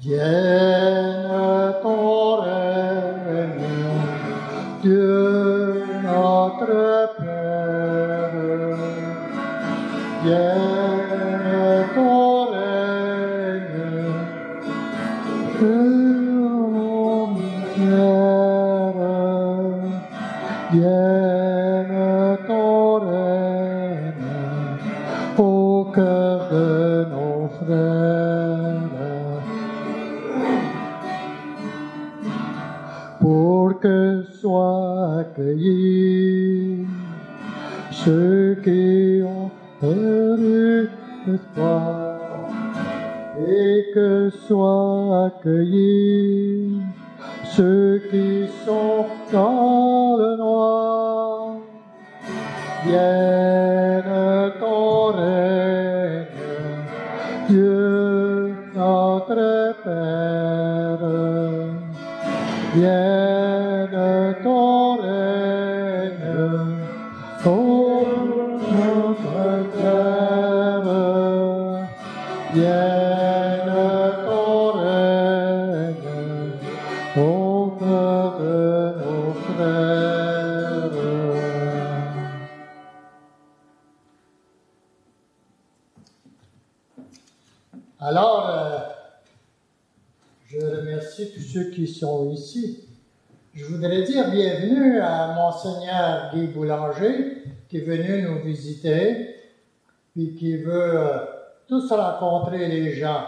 Vienne ton règne, Dieu notre Père. Vienne ton règne, vienne ton règne au cœur de nos frères, pour que soient accueillis ceux qui ont perdu l'espoir, et que soient accueillis ceux qui sont dans le noir. Vienne ton règne, Dieu notre Père. Vienne ton règne, ô notre terre. Vienne ton règne, au cœur de nos frères. Alors, je remercie tous ceux qui sont ici. Je voudrais dire bienvenue à Monseigneur Guy Boulanger, qui est venu nous visiter, puis qui veut tous rencontrer les gens.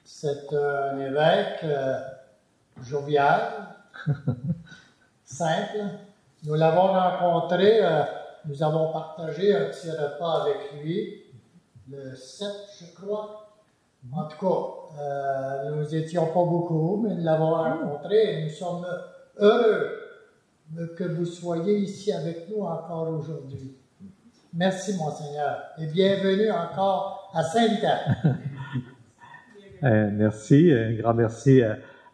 C'est un évêque jovial, simple. Nous l'avons rencontré, nous avons partagé un petit repas avec lui, le 7, je crois. En tout cas, nous n'étions pas beaucoup, mais nous l'avons rencontré et nous sommes heureux que vous soyez ici avec nous encore aujourd'hui. Merci, Monseigneur, et bienvenue encore à Saint-Vital. Merci, un grand merci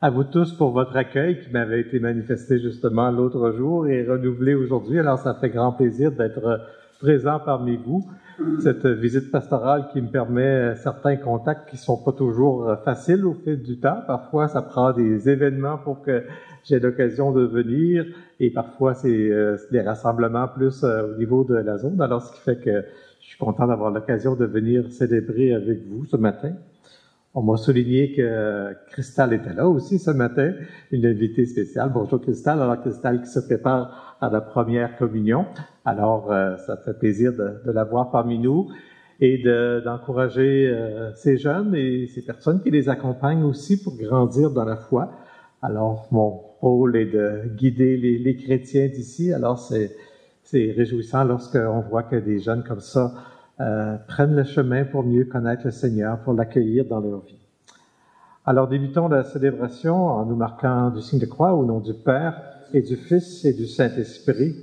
à vous tous pour votre accueil qui m'avait été manifesté justement l'autre jour et renouvelé aujourd'hui. Alors, ça fait grand plaisir d'être présent parmi vous. Cette visite pastorale qui me permet certains contacts qui sont pas toujours faciles au fil du temps. Parfois, ça prend des événements pour que j'ai l'occasion de venir et parfois, c'est des rassemblements plus au niveau de la zone. Alors, ce qui fait que je suis content d'avoir l'occasion de venir célébrer avec vous ce matin. On m'a souligné que Christelle était là aussi ce matin, une invitée spéciale. Bonjour Christelle. Alors Christelle qui se prépare à la première communion. Alors ça fait plaisir de la voir parmi nous et d'encourager ces jeunes et ces personnes qui les accompagnent aussi pour grandir dans la foi. Alors mon rôle est de guider les chrétiens d'ici. Alors c'est réjouissant lorsqu'on voit que des jeunes comme ça prennent le chemin pour mieux connaître le Seigneur, pour l'accueillir dans leur vie. Alors, débutons la célébration en nous marquant du signe de croix au nom du Père et du Fils et du Saint-Esprit.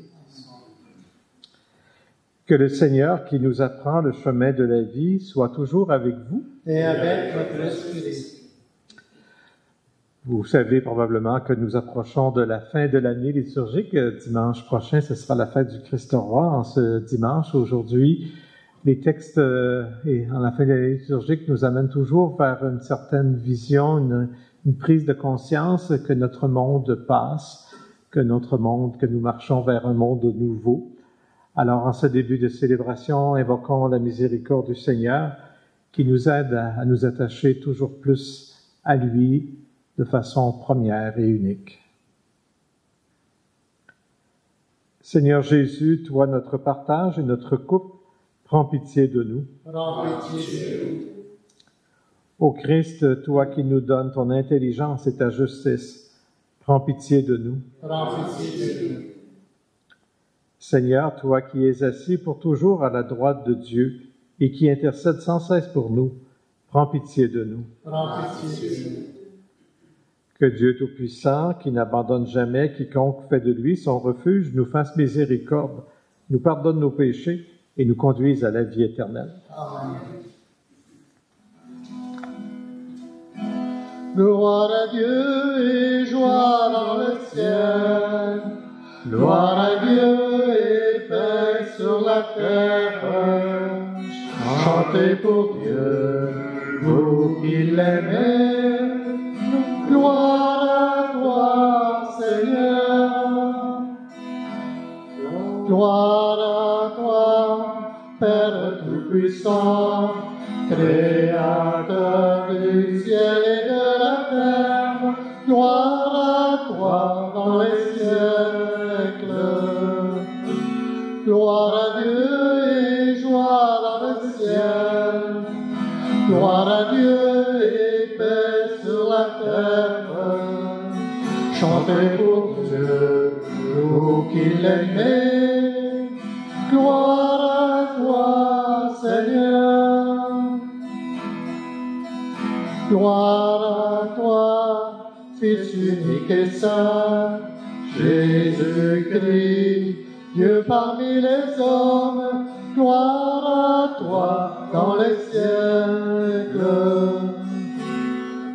Que le Seigneur qui nous apprend le chemin de la vie soit toujours avec vous. Et avec votre esprit. Vous savez probablement que nous approchons de la fin de l'année liturgique. Dimanche prochain, ce sera la fête du Christ-Roi. En ce dimanche, aujourd'hui, les textes et en la fin de l'année liturgique nous amènent toujours vers une certaine vision, une prise de conscience que notre monde passe, que nous marchons vers un monde nouveau. Alors, en ce début de célébration, invoquons la miséricorde du Seigneur qui nous aide à nous attacher toujours plus à lui de façon première et unique. Seigneur Jésus, toi notre partage et notre couple, prends pitié de nous. Prends pitié de nous. Ô Christ, toi qui nous donnes ton intelligence et ta justice, prends pitié de nous. Prends pitié de nous. Seigneur, toi qui es assis pour toujours à la droite de Dieu et qui intercède sans cesse pour nous, prends pitié de nous. Prends pitié de nous. Que Dieu Tout-Puissant, qui n'abandonne jamais quiconque fait de lui son refuge, nous fasse miséricorde, nous pardonne nos péchés et nous conduise à la vie éternelle. Amen. Gloire à Dieu et joie dans le ciel. Gloire à Dieu et paix sur la terre. Chantez pour Dieu, vous qui l'aimez. Gloire à toi, Seigneur. Gloire à toi, Père Tout-Puissant, Créateur du ciel et de la terre. Gloire à toi dans les siècles. Gloire à Dieu et joie dans le ciel. Gloire à Dieu et paix sur la terre. Chantez pour Dieu, vous qui l'aimez. Gloire à toi, Seigneur. Gloire à toi, Fils unique et saint, Jésus-Christ, Dieu parmi les hommes. Gloire à toi dans les siècles.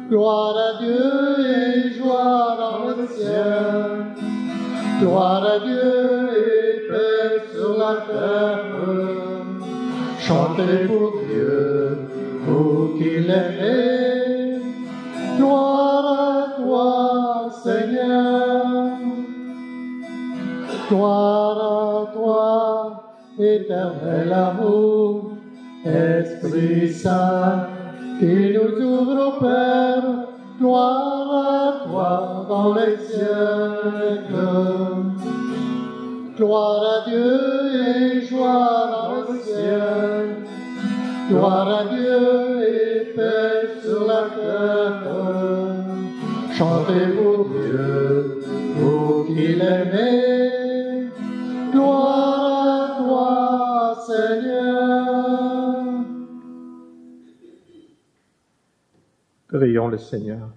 Gloire à Dieu et joie dans le ciel. Gloire à Dieu et paix sur la terre. Chantez pour Dieu, vous qui l'aimez. Gloire à toi, Seigneur. Gloire à toi, éternel amour, Esprit Saint, qui nous ouvre au Père. Gloire à toi dans les siècles. Gloire à Dieu et joie dans le ciel. Gloire à Dieu et paix sur la terre. Chantez pour Dieu, vous qui l'aimez. Gloire à toi, Seigneur. Prions le Seigneur.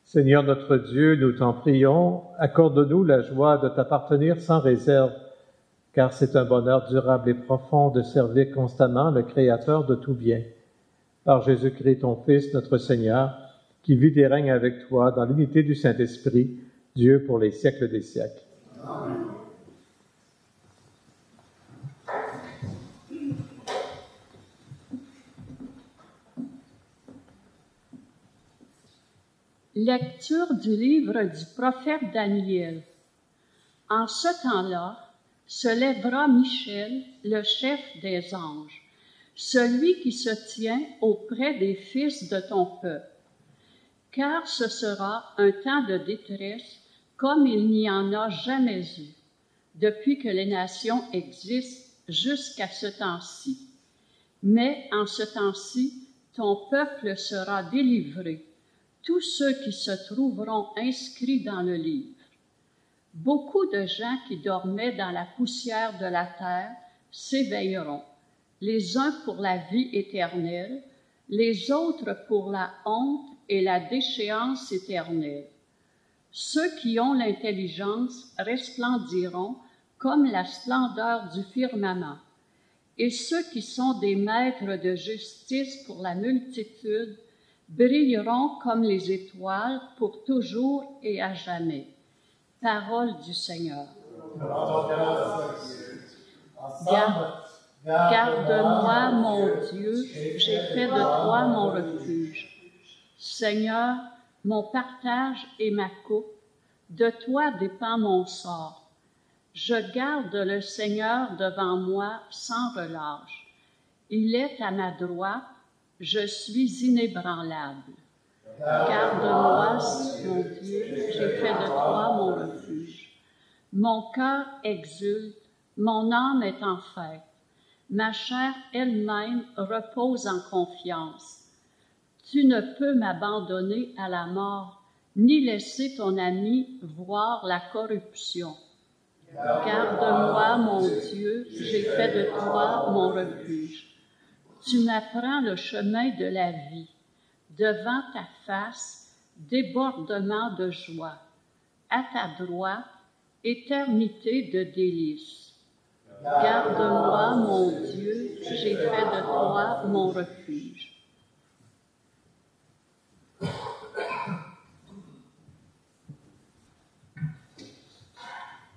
Seigneur notre Dieu, nous t'en prions, accorde-nous la joie de t'appartenir sans réserve, car c'est un bonheur durable et profond de servir constamment le Créateur de tout bien. Par Jésus-Christ, ton Fils, notre Seigneur, qui vit et règne avec toi dans l'unité du Saint-Esprit, Dieu pour les siècles des siècles. Amen. Lecture du livre du prophète Daniel. En ce temps-là, se lèvera Michel, le chef des anges, celui qui se tient auprès des fils de ton peuple. Car ce sera un temps de détresse comme il n'y en a jamais eu, depuis que les nations existent jusqu'à ce temps-ci. Mais en ce temps-ci, ton peuple sera délivré, tous ceux qui se trouveront inscrits dans le livre. Beaucoup de gens qui dormaient dans la poussière de la terre s'éveilleront, les uns pour la vie éternelle, les autres pour la honte et la déchéance éternelle. Ceux qui ont l'intelligence resplendiront comme la splendeur du firmament, et ceux qui sont des maîtres de justice pour la multitude brilleront comme les étoiles pour toujours et à jamais. Parole du Seigneur. Garde-moi, mon Dieu, j'ai fait de toi mon refuge. Seigneur, mon partage et ma coupe, de toi dépend mon sort. Je garde le Seigneur devant moi sans relâche. Il est à ma droite, je suis inébranlable. Garde-moi, mon Dieu, j'ai fait de toi mon refuge. Mon cœur exulte, mon âme est en fête. Ma chair elle-même repose en confiance. Tu ne peux m'abandonner à la mort, ni laisser ton ami voir la corruption. Garde-moi, mon Dieu, j'ai fait de toi mon refuge. Tu m'apprends le chemin de la vie. Devant ta face, débordement de joie. À ta droite, éternité de délices. Garde-moi, mon Dieu, j'ai fait de toi mon refuge.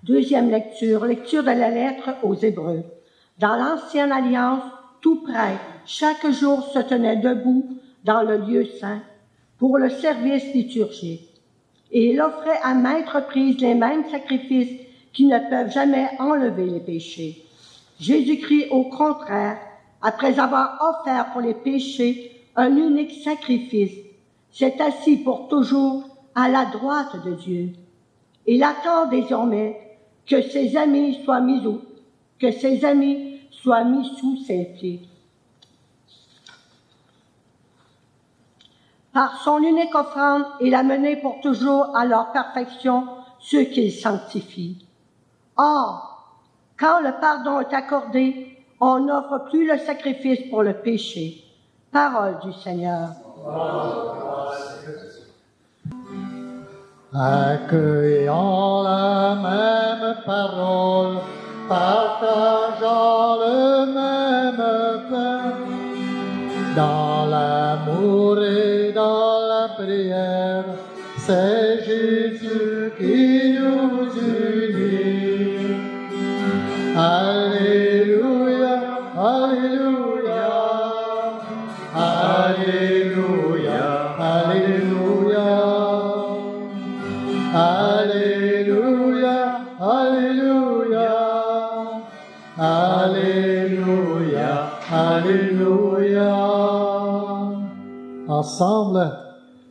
Deuxième lecture de la lettre aux Hébreux. Dans l'Ancienne Alliance, tout prêtre chaque jour se tenait debout dans le lieu saint pour le service liturgique. Et il offrait à maintes reprises les mêmes sacrifices qui ne peuvent jamais enlever les péchés. Jésus-Christ, au contraire, après avoir offert pour les péchés un unique sacrifice, s'est assis pour toujours à la droite de Dieu. Il attend désormais que ses amis soient mis sous ses pieds. Par son unique offrande, il a mené pour toujours à leur perfection ceux qu'il sanctifie. Or, quand le pardon est accordé, on n'offre plus le sacrifice pour le péché. Parole du Seigneur. Accueillant la même parole, partageant le même pain, dans l'amour et dans la prière, c'est Jésus qui nous unit. Alléluia, Alléluia, Alléluia, Alléluia, Alléluia, Alléluia, Alléluia, Alléluia. Ensemble,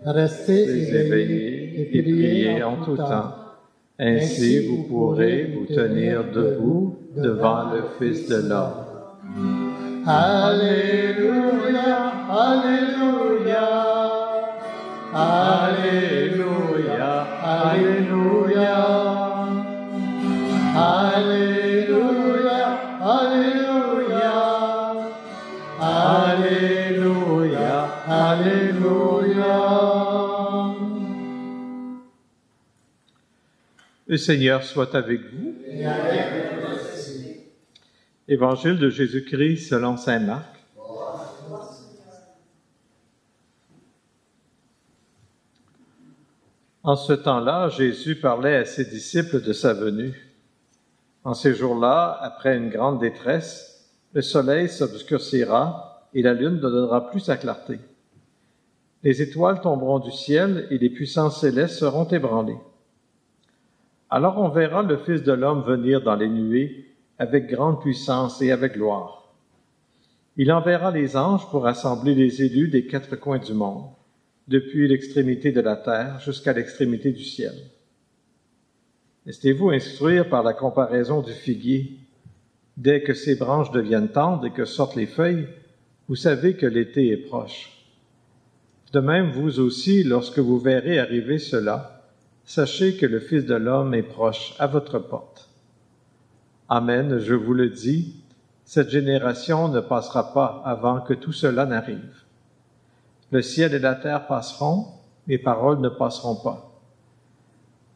restez éveillés et priez en tout temps. Ainsi vous pourrez vous tenir debout devant le Fils de l'homme. Alléluia, Alléluia, Alléluia, Alléluia, Alléluia, Alléluia, Alléluia, Alléluia. Le Seigneur soit avec vous. Et avec votre esprit. Évangile de Jésus-Christ selon saint Marc. En ce temps-là, Jésus parlait à ses disciples de sa venue. En ces jours-là, après une grande détresse, le soleil s'obscurcira et la lune ne donnera plus sa clarté. Les étoiles tomberont du ciel et les puissances célestes seront ébranlées. Alors on verra le Fils de l'homme venir dans les nuées avec grande puissance et avec gloire. Il enverra les anges pour rassembler les élus des quatre coins du monde, depuis l'extrémité de la terre jusqu'à l'extrémité du ciel. Laissez-vous instruire par la comparaison du figuier. Dès que ses branches deviennent tendres et que sortent les feuilles, vous savez que l'été est proche. De même, vous aussi, lorsque vous verrez arriver cela, sachez que le Fils de l'homme est proche, à votre porte. Amen, je vous le dis, cette génération ne passera pas avant que tout cela n'arrive. Le ciel et la terre passeront, mes paroles ne passeront pas.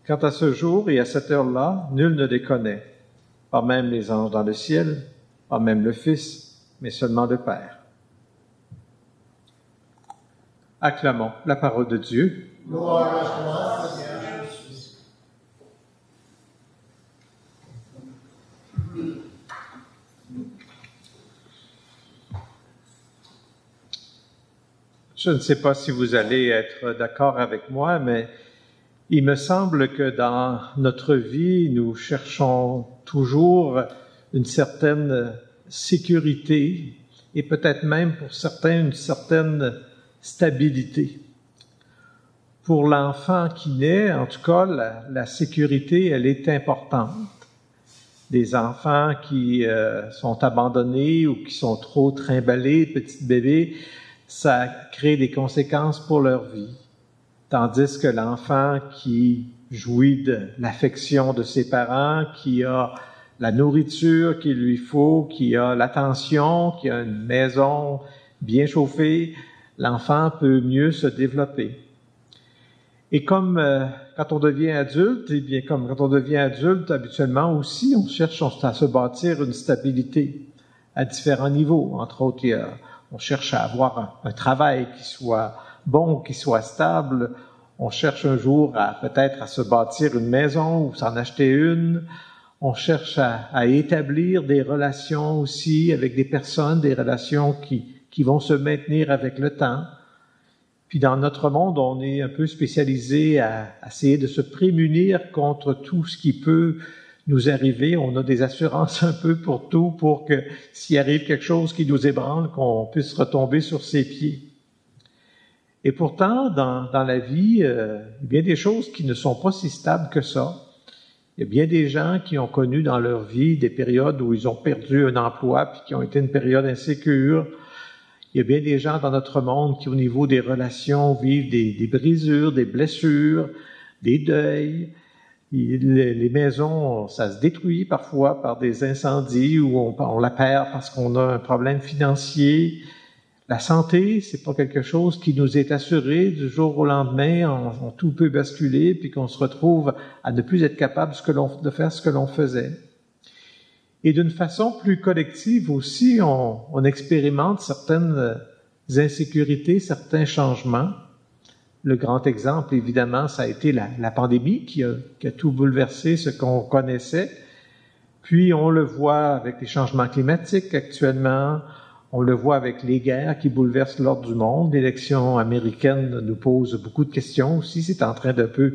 Quant à ce jour et à cette heure-là, nul ne les connaît, pas même les anges dans le ciel, pas même le Fils, mais seulement le Père. Acclamons la parole de Dieu. Gloire à toi, Seigneur Jésus. Je ne sais pas si vous allez être d'accord avec moi, mais il me semble que dans notre vie, nous cherchons toujours une certaine sécurité et peut-être même pour certains une certaine stabilité. Pour l'enfant qui naît, en tout cas, la sécurité, elle est importante. Des enfants qui sont abandonnés ou qui sont trop trimballés, petits bébés, ça crée des conséquences pour leur vie. Tandis que l'enfant qui jouit de l'affection de ses parents, qui a la nourriture qu'il lui faut, qui a l'attention, qui a une maison bien chauffée, l'enfant peut mieux se développer. Et comme quand on devient adulte, eh bien comme quand on devient adulte, habituellement aussi, on cherche à se bâtir une stabilité à différents niveaux. Entre autres, on cherche à avoir un travail qui soit bon, qui soit stable. On cherche un jour peut-être à se bâtir une maison ou s'en acheter une. On cherche à établir des relations aussi avec des personnes, des relations qui qui vont se maintenir avec le temps. Puis dans notre monde, on est un peu spécialisé à essayer de se prémunir contre tout ce qui peut nous arriver. On a des assurances un peu pour tout, pour que s'il arrive quelque chose qui nous ébranle, qu'on puisse retomber sur ses pieds. Et pourtant, dans la vie, il y a bien des choses qui ne sont pas si stables que ça. Il y a bien des gens qui ont connu dans leur vie des périodes où ils ont perdu un emploi puis qui ont été une période insécure. Il y a bien des gens dans notre monde qui, au niveau des relations, vivent des brisures, des blessures, des deuils. Les maisons, ça se détruit parfois par des incendies ou on la perd parce qu'on a un problème financier. La santé, c'est pas quelque chose qui nous est assuré du jour au lendemain. Tout peut basculer puis qu'on se retrouve à ne plus être capable de faire ce que l'on faisait. Et d'une façon plus collective aussi, on expérimente certaines insécurités, certains changements. Le grand exemple, évidemment, ça a été la pandémie qui a tout bouleversé ce qu'on connaissait. Puis on le voit avec les changements climatiques actuellement, on le voit avec les guerres qui bouleversent l'ordre du monde. L'élection américaine nous pose beaucoup de questions aussi, c'est en train d'un peu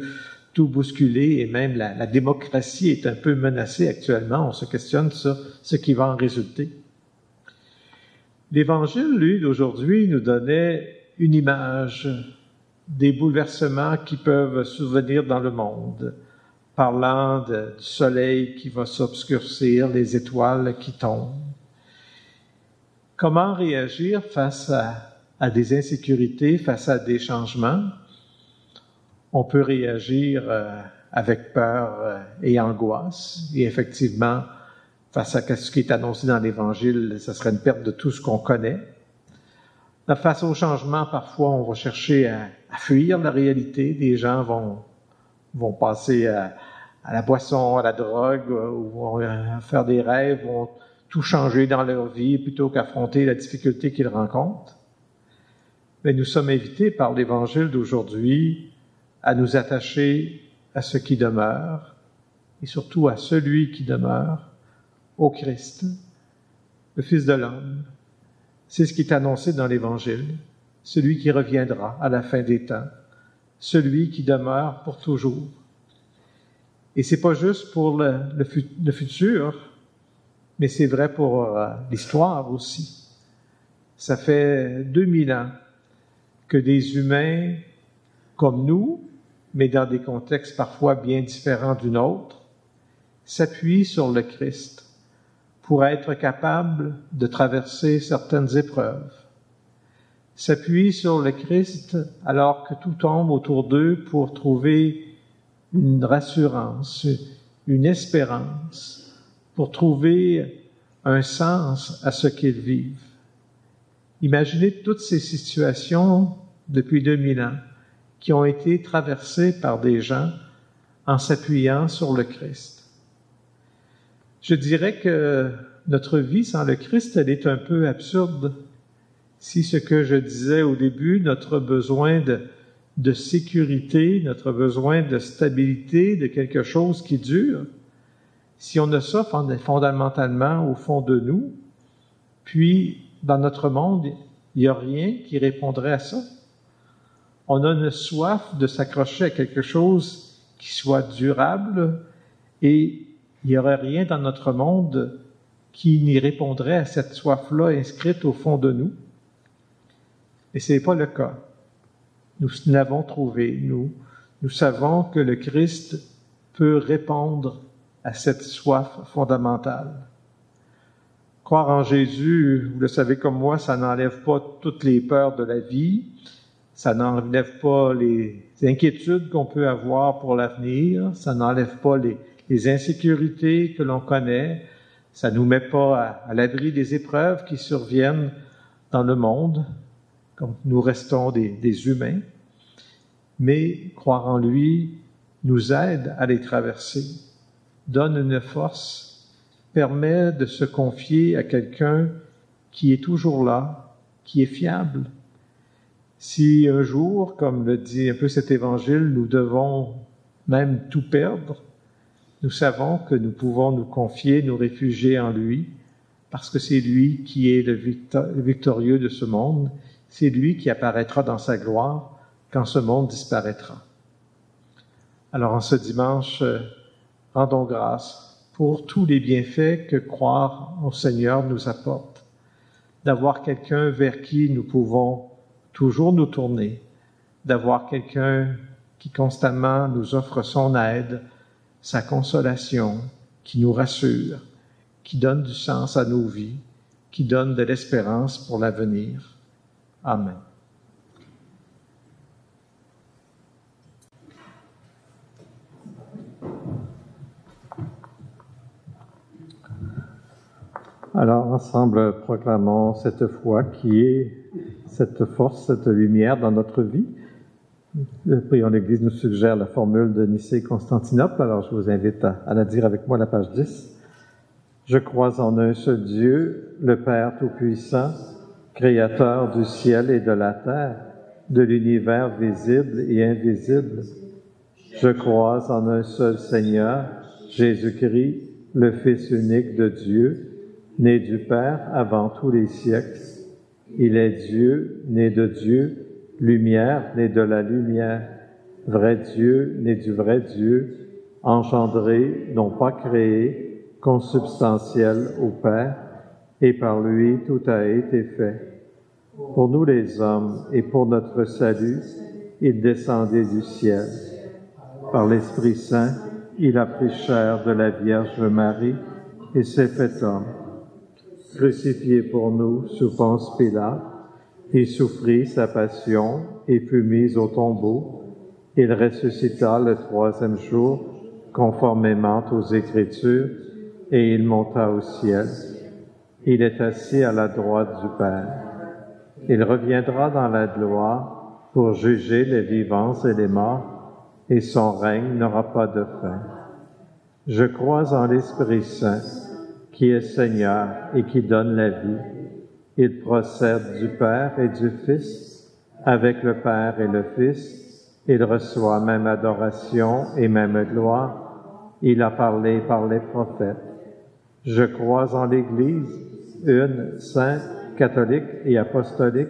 tout bousculer et même la démocratie est un peu menacée actuellement. On se questionne sur ce qui va en résulter. L'Évangile, lui, d'aujourd'hui, nous donnait une image des bouleversements qui peuvent survenir dans le monde, parlant du soleil qui va s'obscurcir, les étoiles qui tombent. Comment réagir face à des insécurités, face à des changements? On peut réagir avec peur et angoisse. Et effectivement, face à ce qui est annoncé dans l'Évangile, ce serait une perte de tout ce qu'on connaît. Face au changement, parfois, on va chercher à fuir la réalité. Des gens vont passer à la boisson, à la drogue, ou vont faire des rêves, vont tout changer dans leur vie plutôt qu'affronter la difficulté qu'ils rencontrent. Mais nous sommes invités par l'Évangile d'aujourd'hui à nous attacher à ce qui demeure, et surtout à celui qui demeure, au Christ, le Fils de l'homme. C'est ce qui est annoncé dans l'Évangile, celui qui reviendra à la fin des temps, celui qui demeure pour toujours. Et c'est pas juste pour le futur, mais c'est vrai pour l'histoire aussi. Ça fait 2000 ans que des humains comme nous, mais dans des contextes parfois bien différents du nôtre, s'appuient sur le Christ pour être capables de traverser certaines épreuves. S'appuient sur le Christ alors que tout tombe autour d'eux pour trouver une rassurance, une espérance, pour trouver un sens à ce qu'ils vivent. Imaginez toutes ces situations depuis 2000 ans qui ont été traversées par des gens en s'appuyant sur le Christ. Je dirais que notre vie sans le Christ, elle est un peu absurde. Si ce que je disais au début, notre besoin de sécurité, notre besoin de stabilité, de quelque chose qui dure, si on a ça fondamentalement au fond de nous, puis dans notre monde, il n'y a rien qui répondrait à ça. On a une soif de s'accrocher à quelque chose qui soit durable et il n'y aurait rien dans notre monde qui n'y répondrait à cette soif-là inscrite au fond de nous. Et ce n'est pas le cas. Nous l'avons trouvé. Nous savons que le Christ peut répondre à cette soif fondamentale. Croire en Jésus, vous le savez comme moi, ça n'enlève pas toutes les peurs de la vie, ça n'enlève pas les inquiétudes qu'on peut avoir pour l'avenir, ça n'enlève pas les insécurités que l'on connaît, ça nous met pas à l'abri des épreuves qui surviennent dans le monde, comme nous restons des humains, mais croire en lui nous aide à les traverser, donne une force, permet de se confier à quelqu'un qui est toujours là, qui est fiable. Si un jour, comme le dit un peu cet évangile, nous devons même tout perdre, nous savons que nous pouvons nous confier, nous réfugier en lui, parce que c'est lui qui est le victorieux de ce monde, c'est lui qui apparaîtra dans sa gloire quand ce monde disparaîtra. Alors en ce dimanche, rendons grâce pour tous les bienfaits que croire au Seigneur nous apporte, d'avoir quelqu'un vers qui nous pouvons toujours nous tourner, d'avoir quelqu'un qui constamment nous offre son aide, sa consolation, qui nous rassure, qui donne du sens à nos vies, qui donne de l'espérance pour l'avenir. Amen. Alors, ensemble, proclamons cette foi qui est cette force, cette lumière dans notre vie. Le Prions l'Église nous suggère la formule de Nicée-Constantinople, alors je vous invite à la dire avec moi, la page 10. Je crois en un seul Dieu, le Père Tout-Puissant, Créateur du ciel et de la terre, de l'univers visible et invisible. Je crois en un seul Seigneur, Jésus-Christ, le Fils unique de Dieu, né du Père avant tous les siècles. Il est Dieu, né de Dieu, lumière, né de la lumière, vrai Dieu, né du vrai Dieu, engendré, non pas créé, consubstantiel au Père, et par lui tout a été fait. Pour nous les hommes et pour notre salut, il descendait du ciel. Par l'Esprit Saint, il a pris chair de la Vierge Marie et s'est fait homme. Crucifié pour nous sous Ponce Pilate, il souffrit sa passion et fut mis au tombeau. Il ressuscita le troisième jour, conformément aux Écritures, et il monta au ciel. Il est assis à la droite du Père. Il reviendra dans la gloire pour juger les vivants et les morts, et son règne n'aura pas de fin. Je crois en l'Esprit Saint, qui est Seigneur et qui donne la vie. Il procède du Père et du Fils, avec le Père et le Fils. Il reçoit même adoration et même gloire. Il a parlé par les prophètes. Je crois en l'Église, une, sainte, catholique et apostolique.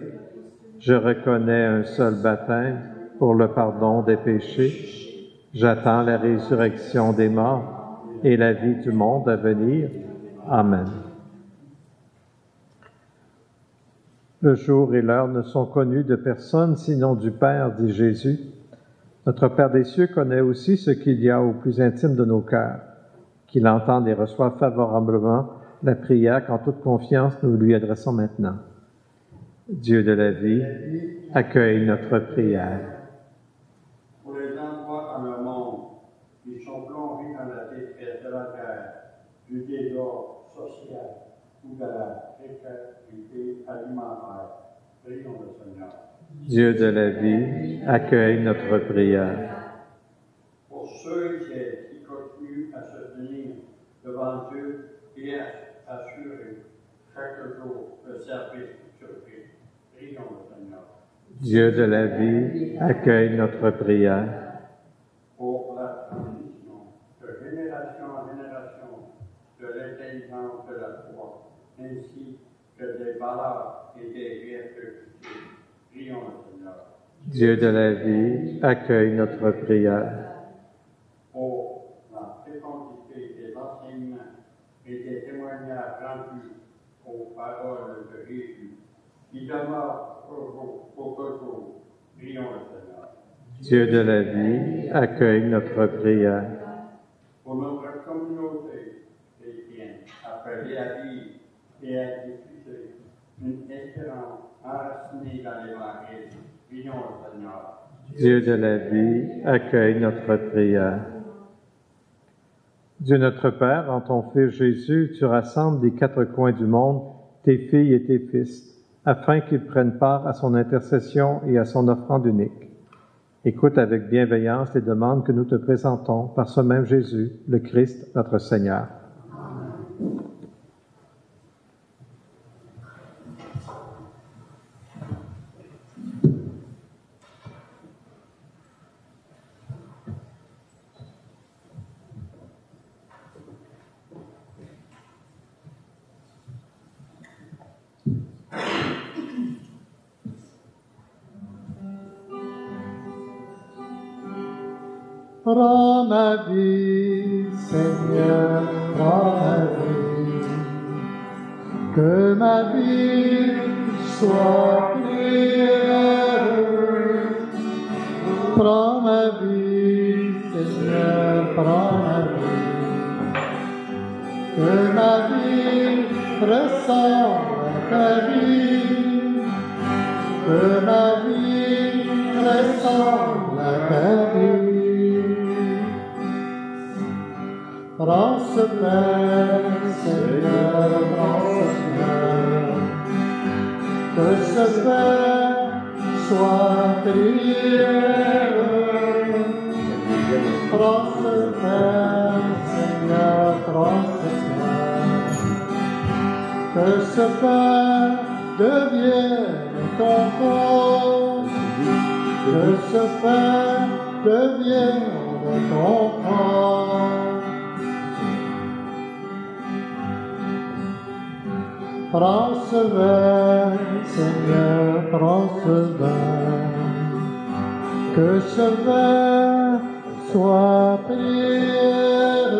Je reconnais un seul baptême pour le pardon des péchés. J'attends la résurrection des morts et la vie du monde à venir. Amen. Le jour et l'heure ne sont connus de personne sinon du Père, dit Jésus. Notre Père des cieux connaît aussi ce qu'il y a au plus intime de nos cœurs. Qu'il entende et reçoive favorablement la prière qu'en toute confiance nous lui adressons maintenant. Dieu de la vie, accueille notre prière. Pour les endroits dans le monde qui sont plongés dans la détresse de la guerre, du désordre social ou de la précarité alimentaire, prions le Seigneur. Dieu de la vie, accueille notre prière. Pour ceux et celles qui continuent à se tenir devant Dieu et à assurer chaque jour le service sur Christ, prions le Seigneur. Dieu de la vie, accueille notre prière. Pour la transmission de génération en génération de l'intelligence de la foi, ainsi que des valeurs et des vertus, prions le Seigneur. Dieu de la vie, accueille notre prière. Pour la fécondité des enseignements et des témoignages rendus aux paroles de Jésus, qui demeurent pour toujours, prions le Seigneur. Dieu de la vie, accueille notre prière. Pour notre communauté chrétienne, appelée à vivre et à diffuser une espérance enracinée dans l'Évangile, prions le Seigneur. Dieu de la vie, accueille notre prière. Dieu notre Père, en ton Fils Jésus, tu rassembles des quatre coins du monde tes filles et tes fils, afin qu'ils prennent part à son intercession et à son offrande unique. Écoute avec bienveillance les demandes que nous te présentons par ce même Jésus, le Christ, notre Seigneur. Prends ma vie, Seigneur, prends ma vie. Que ma vie soit prière. Prends ma vie, Seigneur, prends ma vie. Que ma vie ressemble à ta vie. Que ma vie ressemble à ta vie. Prends ce pain, Seigneur, prends ce pain. Que ce pain soit prière. Prends ce pain, Seigneur, prends ce pain. Que ce pain devienne ton corps. Que ce pain devienne ton corps. Prends ce vin, Seigneur, prends ce vin. Que ce vin soit prière.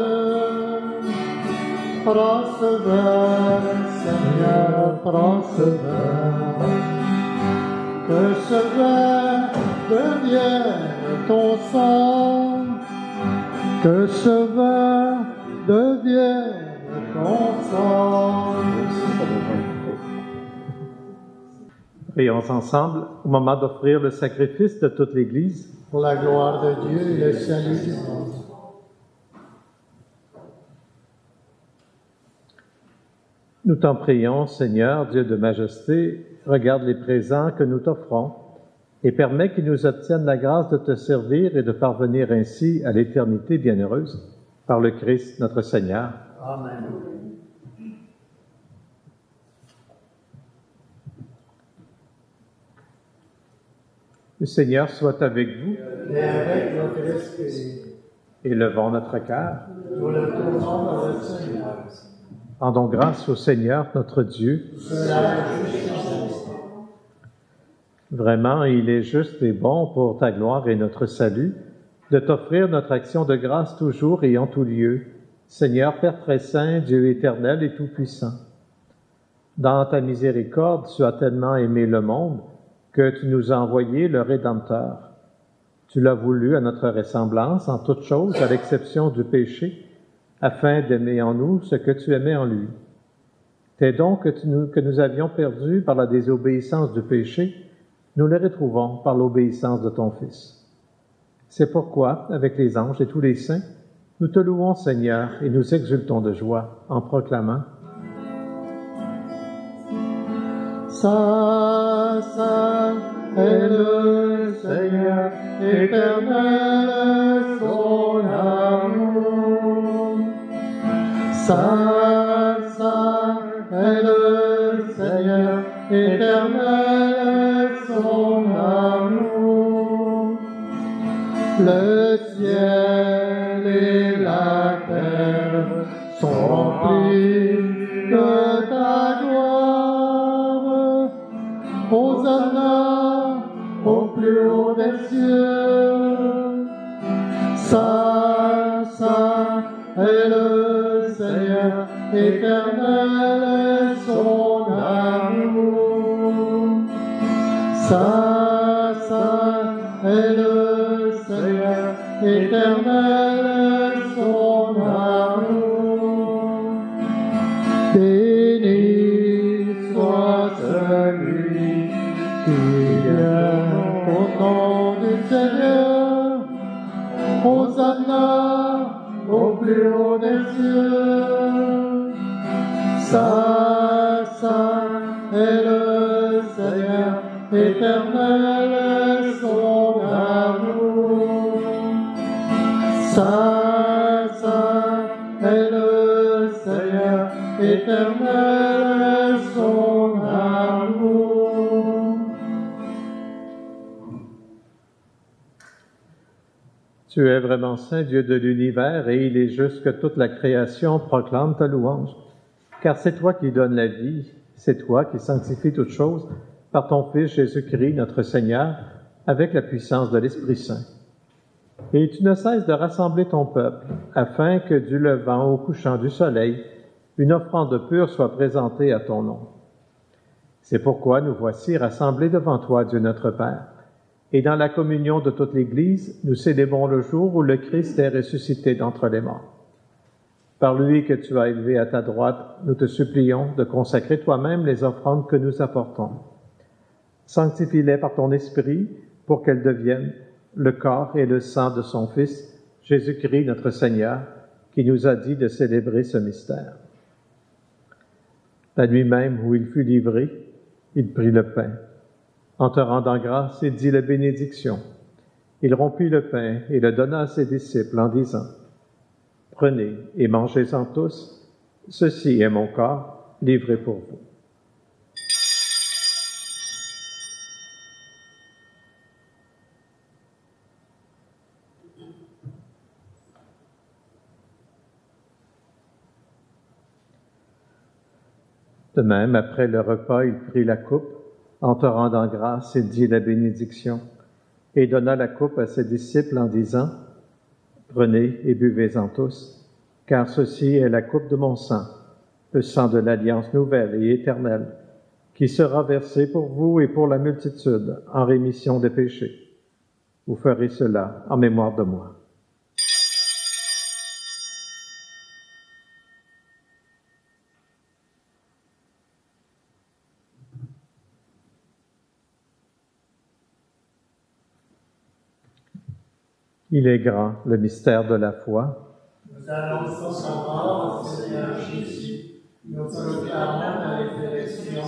Prends ce vin, Seigneur, prends ce vin. Que ce vin devienne ton sang. Que ce vin devienne ton sang. Prions ensemble au moment d'offrir le sacrifice de toute l'Église. Pour la gloire de Dieu et le salut du monde. Nous t'en prions, Seigneur, Dieu de majesté, regarde les présents que nous t'offrons et permets qu'ils nous obtiennent la grâce de te servir et de parvenir ainsi à l'éternité bienheureuse. Par le Christ, notre Seigneur. Amen. Le Seigneur soit avec vous. Et avec notre esprit. Élevons notre cœur. Nous le tournons vers le Seigneur. Rendons grâce au Seigneur, notre Dieu. Cela est juste et juste. Vraiment, il est juste et bon pour ta gloire et notre salut de t'offrir notre action de grâce toujours et en tout lieu. Seigneur, Père très saint, Dieu éternel et tout-puissant. Dans ta miséricorde, tu as tellement aimé le monde que tu nous as envoyé le Rédempteur. Tu l'as voulu à notre ressemblance en toutes choses, à l'exception du péché, afin d'aimer en nous ce que tu aimais en lui. Tes dons que nous avions perdus par la désobéissance du péché, nous les retrouvons par l'obéissance de ton Fils. C'est pourquoi, avec les anges et tous les saints, nous te louons, Seigneur, et nous exultons de joie en proclamant Saint, Saint est le Seigneur, éternel son amour. Saint, Saint est le Seigneur, éternel son amour. Le ciel et la terre sont remplis de ta gloire. Hosanna au plus haut des cieux. Saint, Saint est le Seigneur, éternel est son amour. Saint, Saint est le Seigneur, éternel est son amour. Béni soit celui qui vient au nom du Seigneur. Hosanna au plus haut des cieux. Saint, Saint est le Seigneur, éternel est son amour. Saint, Saint est le Seigneur, éternel est son amour. Tu es vraiment saint, Dieu de l'univers, et il est juste que toute la création proclame ta louange. Car c'est toi qui donnes la vie, c'est toi qui sanctifies toutes choses par ton Fils Jésus-Christ, notre Seigneur, avec la puissance de l'Esprit Saint. Et tu ne cesses de rassembler ton peuple, afin que du levant au couchant du soleil, une offrande pure soit présentée à ton nom. C'est pourquoi nous voici rassemblés devant toi, Dieu notre Père. Et dans la communion de toute l'Église, nous célébrons le jour où le Christ est ressuscité d'entre les morts. Par lui que tu as élevé à ta droite, nous te supplions de consacrer toi-même les offrandes que nous apportons. Sanctifie-les par ton Esprit pour qu'elles deviennent le corps et le sang de son Fils, Jésus-Christ notre Seigneur, qui nous a dit de célébrer ce mystère. La nuit même où il fut livré, il prit le pain. En te rendant grâce, il dit la bénédiction. Il rompit le pain et le donna à ses disciples en disant, « Prenez et mangez-en tous, ceci est mon corps livré pour vous. » De même, après le repas, il prit la coupe. En te rendant grâce, il dit la bénédiction et donna la coupe à ses disciples en disant, « Prenez et buvez-en tous, car ceci est la coupe de mon sang, le sang de l'alliance nouvelle et éternelle, qui sera versé pour vous et pour la multitude en rémission des péchés. Vous ferez cela en mémoire de moi. » Il est grand, le mystère de la foi. Nous annonçons son mort au Seigneur Jésus. Nous proclamons la résurrection.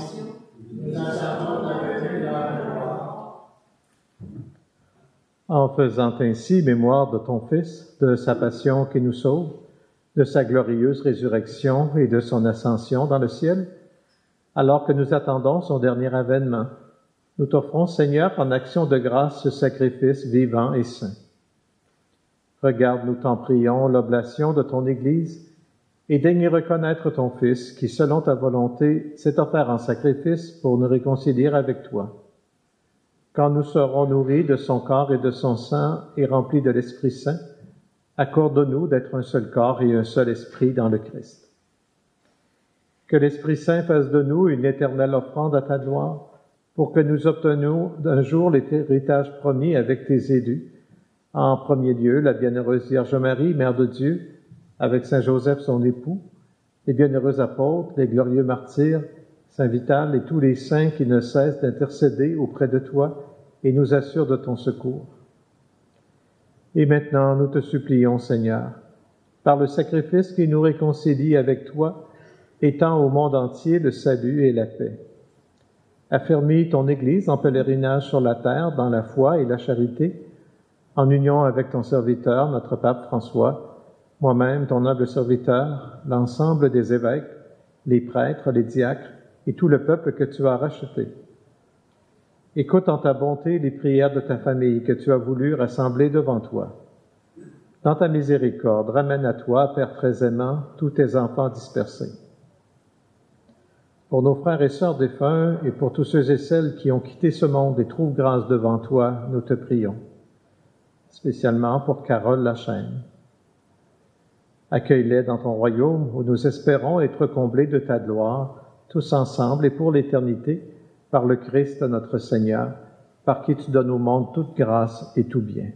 Nous attendons la venue de la gloire. En faisant ainsi mémoire de ton Fils, de sa passion qui nous sauve, de sa glorieuse résurrection et de son ascension dans le ciel, alors que nous attendons son dernier avènement, nous t'offrons, Seigneur, en action de grâce ce sacrifice vivant et saint. Regarde, nous t'en prions, l'oblation de ton Église, et daigne reconnaître ton Fils, qui, selon ta volonté, s'est offert en sacrifice pour nous réconcilier avec toi. Quand nous serons nourris de son corps et de son sang et remplis de l'Esprit Saint, accorde-nous d'être un seul corps et un seul esprit dans le Christ. Que l'Esprit Saint fasse de nous une éternelle offrande à ta gloire, pour que nous obtenions d'un jour l'héritage promis avec tes élus, en premier lieu, la bienheureuse Vierge Marie, Mère de Dieu, avec Saint Joseph, son époux, les bienheureux apôtres, les glorieux martyrs, Saint Vital et tous les saints qui ne cessent d'intercéder auprès de toi et nous assurent de ton secours. Et maintenant, nous te supplions, Seigneur, par le sacrifice qui nous réconcilie avec toi, étends au monde entier le salut et la paix. Affermis ton Église en pèlerinage sur la terre dans la foi et la charité, en union avec ton serviteur, notre pape François, moi-même, ton humble serviteur, l'ensemble des évêques, les prêtres, les diacres et tout le peuple que tu as racheté. Écoute en ta bonté les prières de ta famille que tu as voulu rassembler devant toi. Dans ta miséricorde, ramène à toi, Père très aimant, tous tes enfants dispersés. Pour nos frères et sœurs défunts et pour tous ceux et celles qui ont quitté ce monde et trouvent grâce devant toi, nous te prions. Spécialement pour Carole Lachaine. Accueille-les dans ton royaume où nous espérons être comblés de ta gloire, tous ensemble et pour l'éternité, par le Christ notre Seigneur, par qui tu donnes au monde toute grâce et tout bien.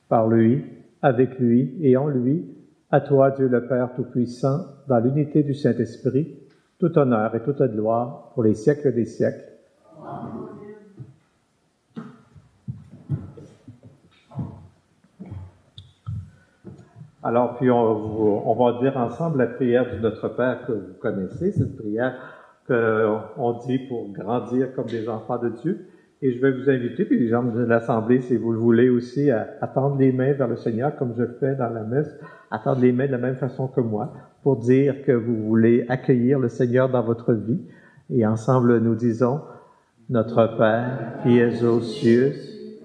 Par lui, avec lui et en lui, à toi, Dieu le Père Tout-Puissant, dans l'unité du Saint-Esprit, tout honneur et toute gloire pour les siècles des siècles. Amen. Alors, puis on va dire ensemble la prière du Notre Père que vous connaissez, cette prière qu'on dit pour grandir comme des enfants de Dieu. Et je vais vous inviter, puis les gens de l'Assemblée, si vous le voulez aussi, à tendre les mains vers le Seigneur, comme je le fais dans la messe, à tendre les mains de la même façon que moi, pour dire que vous voulez accueillir le Seigneur dans votre vie. Et ensemble, nous disons, « Notre Père, qui es aux cieux,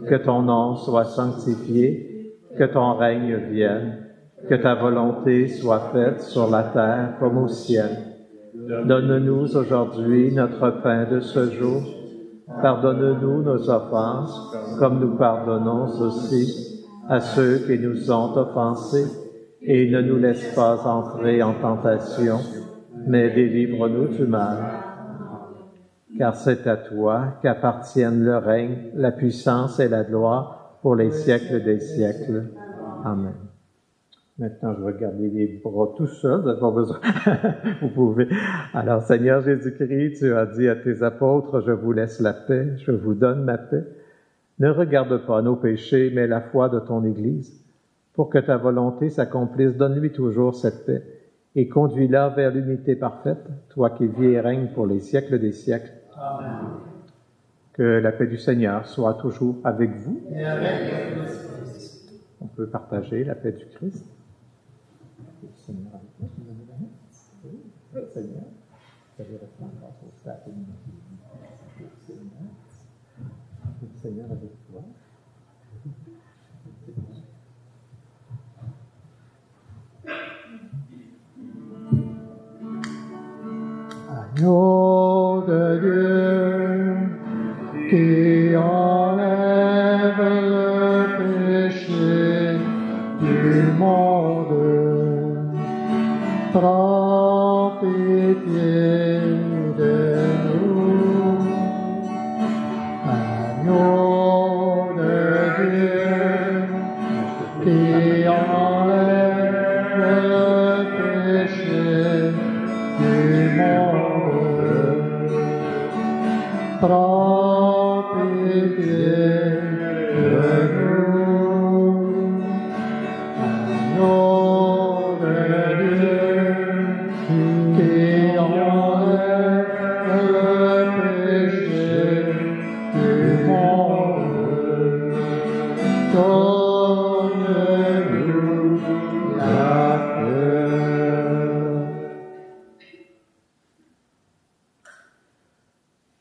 que ton nom soit sanctifié, que ton règne vienne, que ta volonté soit faite sur la terre comme au ciel. Donne-nous aujourd'hui notre pain de ce jour. Pardonne-nous nos offenses, comme nous pardonnons aussi à ceux qui nous ont offensés, et ne nous laisse pas entrer en tentation, mais délivre-nous du mal. Car c'est à toi qu'appartiennent le règne, la puissance et la gloire pour les siècles des siècles. Amen. Maintenant, je vais garder les bras tout seul, vous n'avez pas besoin. Vous pouvez. Alors, Seigneur Jésus-Christ, tu as dit à tes apôtres, je vous laisse la paix, je vous donne ma paix. Ne regarde pas nos péchés, mais la foi de ton Église. Pour que ta volonté s'accomplisse, donne-lui toujours cette paix et conduis-la vers l'unité parfaite, toi qui vis et règnes pour les siècles des siècles. Amen. Que la paix du Seigneur soit toujours avec vous. Et avec Christ. On peut partager la paix du Christ. Seigneur avec nous, vous avez la main? Oui, Seigneur. Vous allez rester encore au stade de Seigneur avec toi. Agneau de Dieu, qui enlève le péché du monde, prends pitié de nous. Agneau de Dieu, qui enlève le péché du monde, prends pitié de nous. Agneau de Dieu, qui enlève le péché du monde, donne-nous la paix.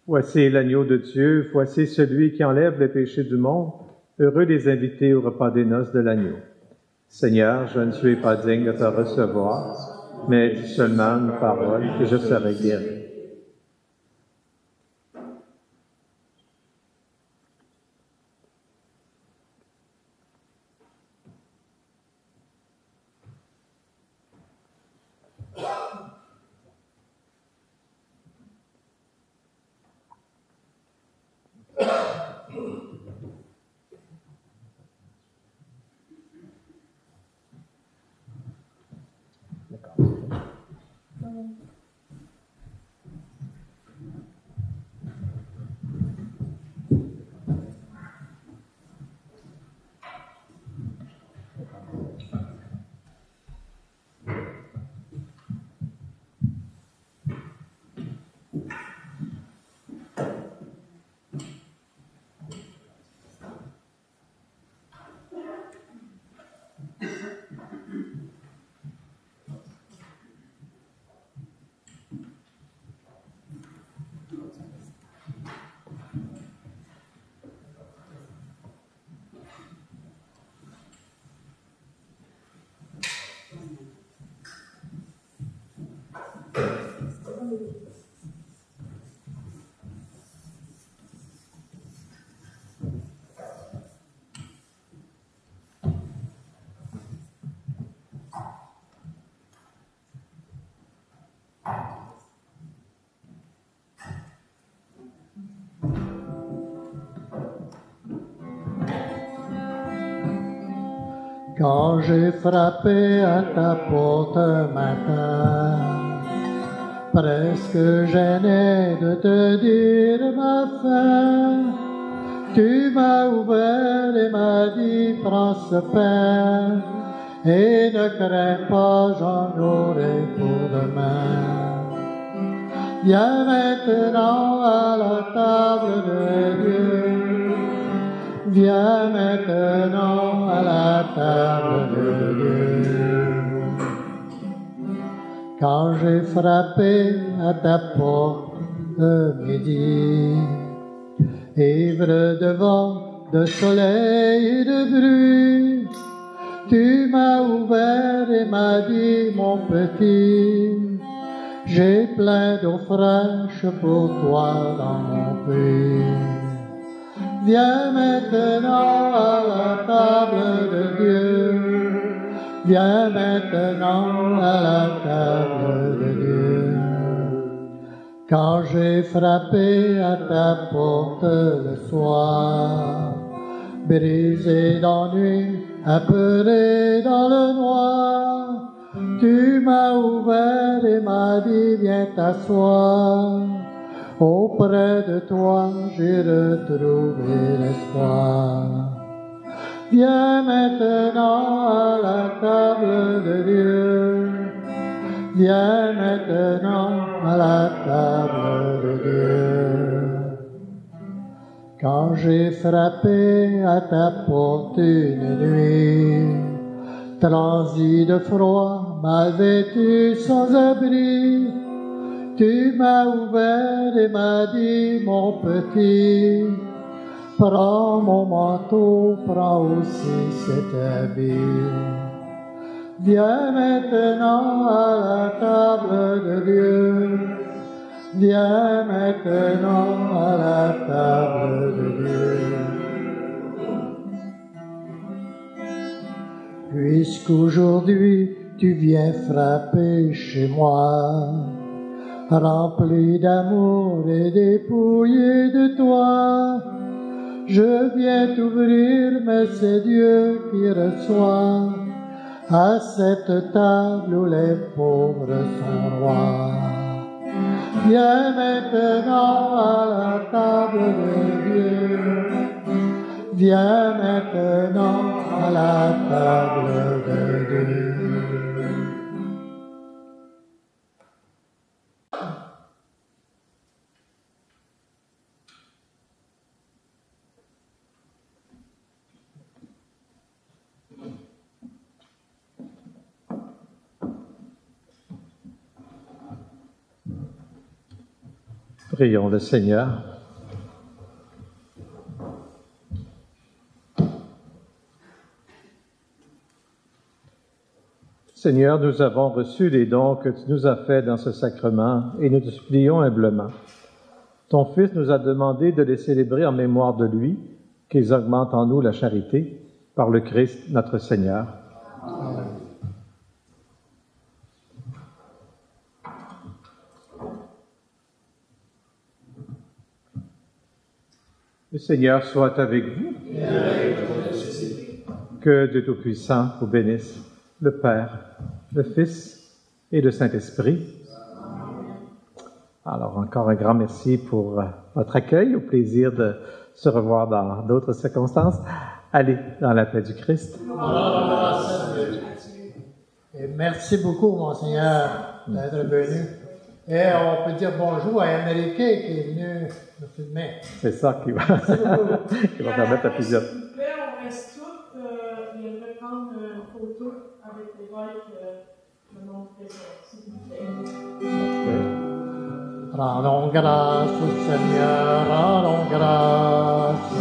Voici l'agneau de Dieu, voici celui qui enlève les péchés du monde. Heureux les invités au repas des noces de l'agneau. Seigneur, je ne suis pas digne de te recevoir, mais dis seulement une parole et je serai guéri. Quand j'ai frappé à ta porte un matin, presque gêné de te dire ma fin, tu m'as ouvert et m'as dit prends ce pain et ne crains pas, j'en aurai pour demain. Viens maintenant à la table de Dieu. Viens maintenant à la table de Dieu. Quand j'ai frappé à ta porte midi, ivre de vent, de soleil et de bruit, tu m'as ouvert et m'as dit, mon petit, j'ai plein d'eau fraîche pour toi dans mon pays. Viens maintenant à la table de Dieu. Viens maintenant à la table de Dieu. Quand j'ai frappé à ta porte le soir, brisé d'ennui, apeuré dans le noir, tu m'as ouvert et m'as dit viens t'asseoir. Auprès de toi, j'ai retrouvé l'espoir. Viens maintenant à la table de Dieu. Viens maintenant à la table de Dieu. Quand j'ai frappé à ta porte une nuit, transi de froid, mal vêtu, sans abri, tu m'as ouvert et m'as dit, mon petit, prends mon manteau, prends aussi cet habit. Viens maintenant à la table de Dieu. Viens maintenant à la table de Dieu. Puisqu'aujourd'hui tu viens frapper chez moi, rempli d'amour et dépouillé de toi, je viens t'ouvrir, mais c'est Dieu qui reçoit à cette table où les pauvres sont rois. Viens maintenant à la table de Dieu. Viens maintenant à la table de Dieu. Prions le Seigneur. Seigneur, nous avons reçu les dons que tu nous as faits dans ce sacrement et nous te supplions humblement. Ton Fils nous a demandé de les célébrer en mémoire de lui, qu'ils augmentent en nous la charité, par le Christ notre Seigneur. Amen. Le Seigneur soit avec vous. Que Dieu Tout-Puissant vous bénisse, le Père, le Fils et le Saint-Esprit. Alors, encore un grand merci pour votre accueil, au plaisir de se revoir dans d'autres circonstances. Allez dans la paix du Christ. Et merci beaucoup, Monseigneur, d'être venu. Et on peut dire bonjour à Amérique qui est venu nous filmer. C'est ça qui va permettre à plusieurs. S'il vous plaît, on reste tous. Il aimerait prendre une photo avec l'évêque le nom présent, s'il vous plaît. Rendons grâce au Seigneur, rendons grâce